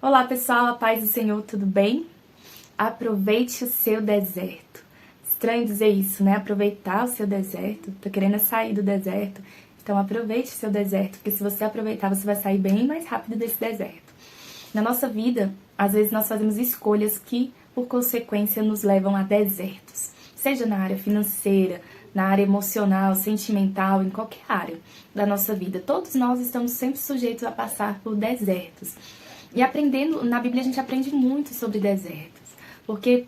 Olá pessoal, a paz do Senhor, tudo bem? Aproveite o seu deserto. Estranho dizer isso, né? Aproveitar o seu deserto. Tô querendo sair do deserto. Então aproveite o seu deserto, porque se você aproveitar, você vai sair bem mais rápido desse deserto. Na nossa vida, às vezes nós fazemos escolhas que, por consequência, nos levam a desertos. Seja na área financeira, na área emocional, sentimental, em qualquer área da nossa vida. Todos nós estamos sempre sujeitos a passar por desertos. E aprendendo, na Bíblia a gente aprende muito sobre desertos. Porque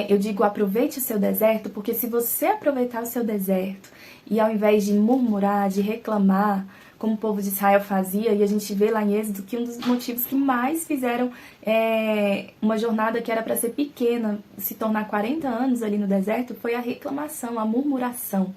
eu digo aproveite o seu deserto, porque se você aproveitar o seu deserto e ao invés de murmurar, de reclamar, como o povo de Israel fazia, e a gente vê lá em Êxodo que um dos motivos que mais fizeram uma jornada que era para ser pequena, se tornar 40 anos ali no deserto, foi a reclamação, a murmuração.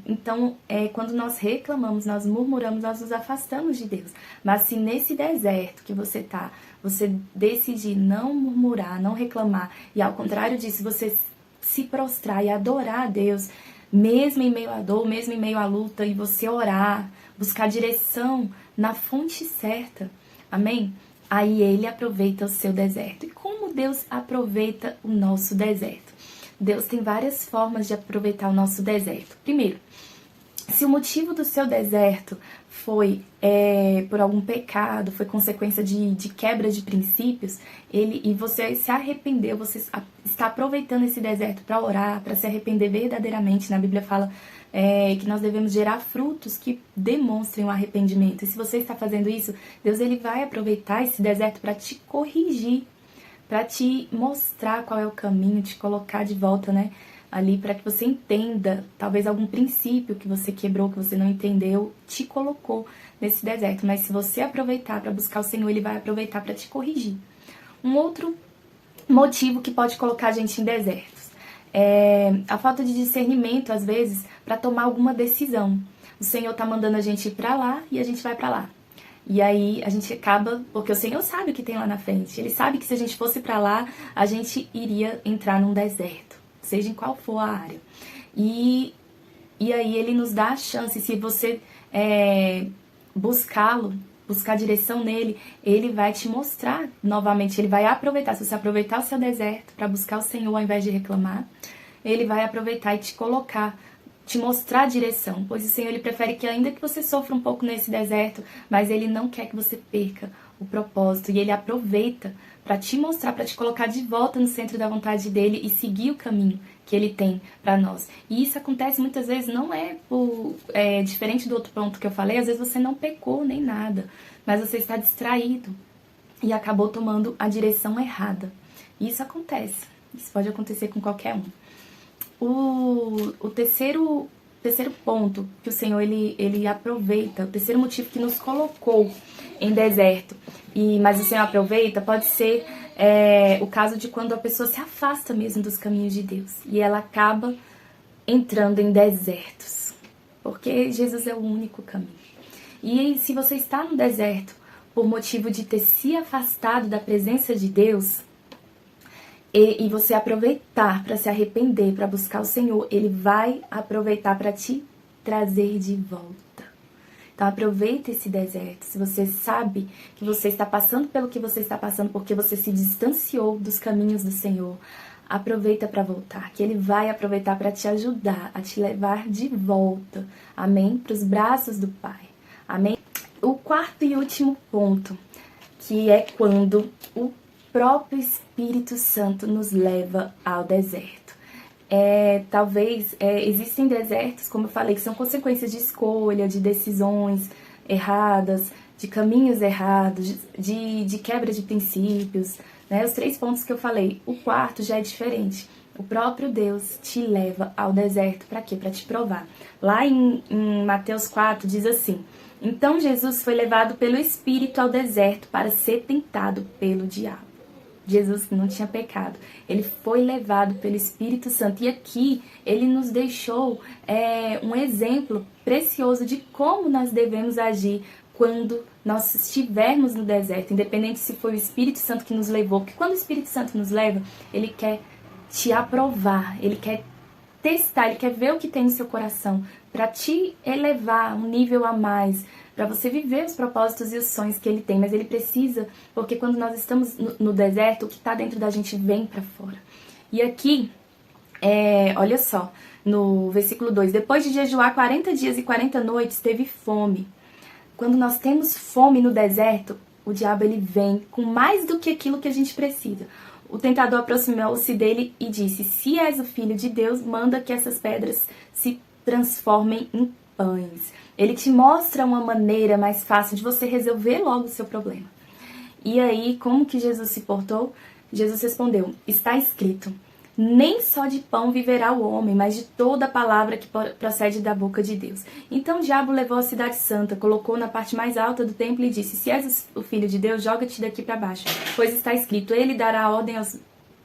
Então, quando nós reclamamos, nós murmuramos, nós nos afastamos de Deus. Mas se nesse deserto que você tá, você decidir não murmurar, não reclamar, e ao contrário disso, você se prostrar e adorar a Deus, mesmo em meio à dor, mesmo em meio à luta, e você orar, buscar direção na fonte certa, amém? Aí Ele aproveita o seu deserto. E como Deus aproveita o nosso deserto? Deus tem várias formas de aproveitar o nosso deserto. Primeiro, se o motivo do seu deserto foi por algum pecado, foi consequência de quebra de princípios, e você se arrependeu, você está aproveitando esse deserto para orar, para se arrepender verdadeiramente. Na Bíblia fala que nós devemos gerar frutos que demonstrem o arrependimento. E se você está fazendo isso, Deus ele vai aproveitar esse deserto para te corrigir, para te mostrar qual é o caminho, te colocar de volta, né, ali, para que você entenda, talvez algum princípio que você quebrou, que você não entendeu, te colocou nesse deserto. Mas se você aproveitar para buscar o Senhor, Ele vai aproveitar para te corrigir. Um outro motivo que pode colocar a gente em desertos é a falta de discernimento, às vezes, para tomar alguma decisão. O Senhor tá mandando a gente ir para lá e a gente vai para lá. E aí a gente acaba, porque o Senhor sabe o que tem lá na frente. Ele sabe que se a gente fosse para lá, a gente iria entrar num deserto, seja em qual for a área. E aí Ele nos dá a chance, se você buscá-lo, buscar direção nele, Ele vai te mostrar novamente, Ele vai aproveitar. Se você aproveitar o seu deserto para buscar o Senhor ao invés de reclamar, Ele vai aproveitar e te colocar, te mostrar a direção, pois o Senhor ele prefere que ainda que você sofra um pouco nesse deserto, mas Ele não quer que você perca o propósito, e Ele aproveita para te mostrar, para te colocar de volta no centro da vontade dEle e seguir o caminho que Ele tem para nós. E isso acontece muitas vezes, não diferente do outro ponto que eu falei, às vezes você não pecou nem nada, mas você está distraído e acabou tomando a direção errada. Isso acontece, isso pode acontecer com qualquer um. O terceiro ponto que o Senhor ele aproveita, o terceiro motivo que nos colocou em deserto, mas o Senhor aproveita, pode ser o caso de quando a pessoa se afasta mesmo dos caminhos de Deus e ela acaba entrando em desertos, porque Jesus é o único caminho. E se você está no deserto por motivo de ter se afastado da presença de Deus, e você aproveitar para se arrepender, para buscar o Senhor, Ele vai aproveitar para te trazer de volta. Então aproveita esse deserto. Se você sabe que você está passando pelo que você está passando porque você se distanciou dos caminhos do Senhor, aproveita para voltar, que Ele vai aproveitar para te ajudar, a te levar de volta, amém? Para os braços do Pai, amém? O quarto e último ponto, que é quando o próprio Espírito Santo nos leva ao deserto. Talvez existem desertos, como eu falei, que são consequências de escolha, de decisões erradas, de caminhos errados, de quebra de princípios, né? Os 3 pontos que eu falei. O quarto já é diferente. O próprio Deus te leva ao deserto. Para quê? Para te provar. Lá em Mateus 4 diz assim: então Jesus foi levado pelo Espírito ao deserto para ser tentado pelo diabo. Jesus não tinha pecado, ele foi levado pelo Espírito Santo. E aqui ele nos deixou um exemplo precioso de como nós devemos agir quando nós estivermos no deserto, independente se foi o Espírito Santo que nos levou. Porque quando o Espírito Santo nos leva, ele quer te aprovar, ele quer testar, ele quer ver o que tem no seu coração, para te elevar um nível a mais, para você viver os propósitos e os sonhos que ele tem, mas ele precisa, porque quando nós estamos no deserto, o que está dentro da gente vem para fora. E aqui, olha só, no versículo 2, depois de jejuar 40 dias e 40 noites, teve fome. Quando nós temos fome no deserto, o diabo ele vem com mais do que aquilo que a gente precisa. O tentador aproximou-se dele e disse, se és o filho de Deus, manda que essas pedras se transformem em pães. Ele te mostra uma maneira mais fácil de você resolver logo o seu problema. E aí, como que Jesus se portou? Jesus respondeu, está escrito, nem só de pão viverá o homem, mas de toda a palavra que procede da boca de Deus. Então o diabo levou a cidade santa, colocou na parte mais alta do templo e disse, se és o filho de Deus, joga-te daqui para baixo, pois está escrito, ele dará ordem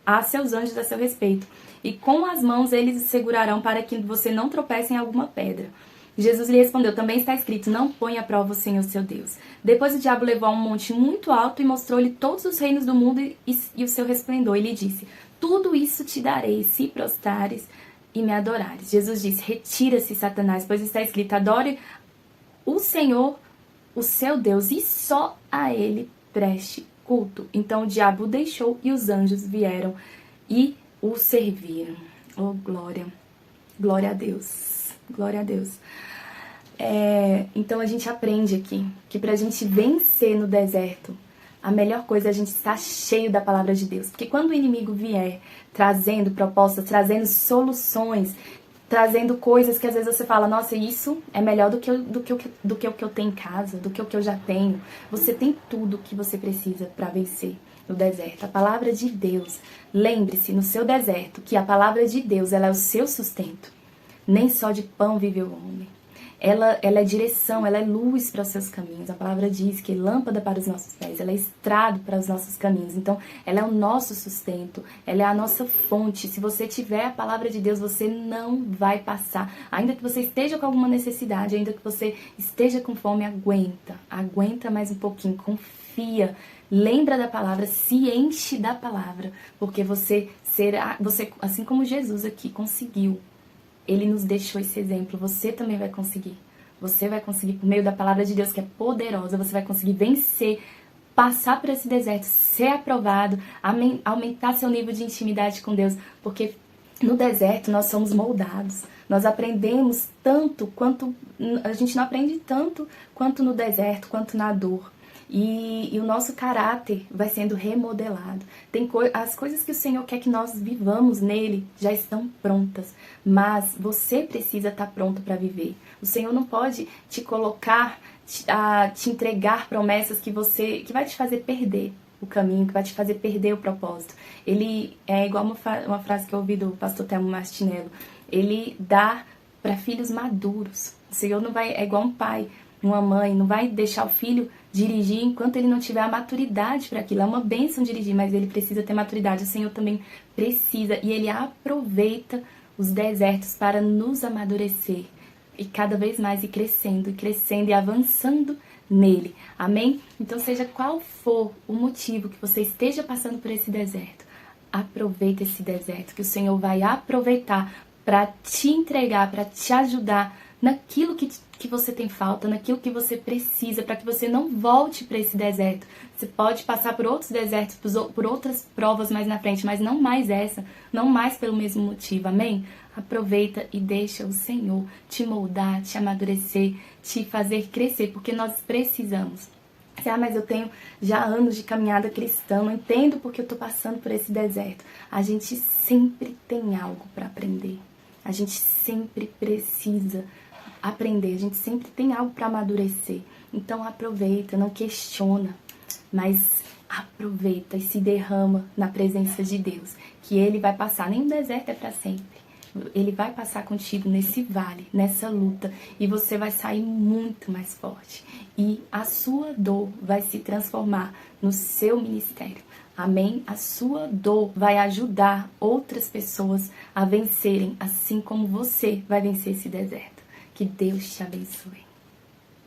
a seus anjos a seu respeito, e com as mãos eles o segurarão para que você não tropece em alguma pedra. Jesus lhe respondeu, também está escrito, não ponha à prova o Senhor seu Deus. Depois o diabo levou a um monte muito alto e mostrou-lhe todos os reinos do mundo e o seu resplendor. E lhe disse, tudo isso te darei, se prostrares e me adorares. Jesus disse, retira-se, Satanás, pois está escrito, adore o Senhor, o seu Deus, e só a ele preste culto. Então o diabo o deixou e os anjos vieram e o serviram. Oh, glória! Glória a Deus! Glória a Deus. Então a gente aprende aqui que pra gente vencer no deserto, a melhor coisa é a gente estar cheio da palavra de Deus. Porque quando o inimigo vier trazendo propostas, trazendo soluções, trazendo coisas que às vezes você fala, nossa, isso é melhor do que o que eu tenho em casa, do que o que eu já tenho. Você tem tudo o que você precisa para vencer no deserto. A palavra de Deus. Lembre-se, no seu deserto, que a palavra de Deus ela é o seu sustento. Nem só de pão vive o homem. Ela é direção, ela é luz para os seus caminhos. A palavra diz que é lâmpada para os nossos pés, ela é estrado para os nossos caminhos. Então, ela é o nosso sustento, ela é a nossa fonte. Se você tiver a palavra de Deus, você não vai passar. Ainda que você esteja com alguma necessidade, ainda que você esteja com fome, aguenta mais um pouquinho, confia. Lembra da palavra, se enche da palavra, porque você assim como Jesus aqui conseguiu. Ele nos deixou esse exemplo, você também vai conseguir. Você vai conseguir, por meio da palavra de Deus, que é poderosa, você vai conseguir vencer, passar por esse deserto, ser aprovado, aumentar seu nível de intimidade com Deus, porque no deserto nós somos moldados. Nós aprendemos tanto quanto... A gente não aprende tanto quanto no deserto, quanto na dor. E o nosso caráter vai sendo remodelado. As coisas que o Senhor quer que nós vivamos nele já estão prontas, mas você precisa estar pronto para viver. O Senhor não pode te colocar, te entregar promessas que vai te fazer perder o caminho, que vai te fazer perder o propósito. Ele é igual uma frase que eu ouvi do pastor Telmo Martinello. Ele dá para filhos maduros. O Senhor não vai, é igual um pai, uma mãe, não vai deixar o filho dirigir enquanto ele não tiver a maturidade para aquilo. É uma bênção dirigir, mas ele precisa ter maturidade. O Senhor também precisa, e ele aproveita os desertos para nos amadurecer e cada vez mais ir crescendo e avançando nele. Amém? Então, seja qual for o motivo que você esteja passando por esse deserto, aproveita esse deserto, que o Senhor vai aproveitar para te entregar, para te ajudar naquilo que você tem falta, naquilo que você precisa, para que você não volte para esse deserto. Você pode passar por outros desertos, por outras provas mais na frente, mas não mais essa, não mais pelo mesmo motivo, amém? Aproveita e deixa o Senhor te moldar, te amadurecer, te fazer crescer, porque nós precisamos. Mas eu tenho já anos de caminhada cristã, não entendo porque eu estou passando por esse deserto. A gente sempre tem algo para aprender. A gente sempre precisa aprender, a gente sempre tem algo para amadurecer. Então aproveita, não questiona, mas aproveita e se derrama na presença de Deus, que Ele vai passar, nem o deserto é para sempre. Ele vai passar contigo nesse vale, nessa luta, e você vai sair muito mais forte. E a sua dor vai se transformar no seu ministério. Amém? A sua dor vai ajudar outras pessoas a vencerem, assim como você vai vencer esse deserto. Que Deus te abençoe.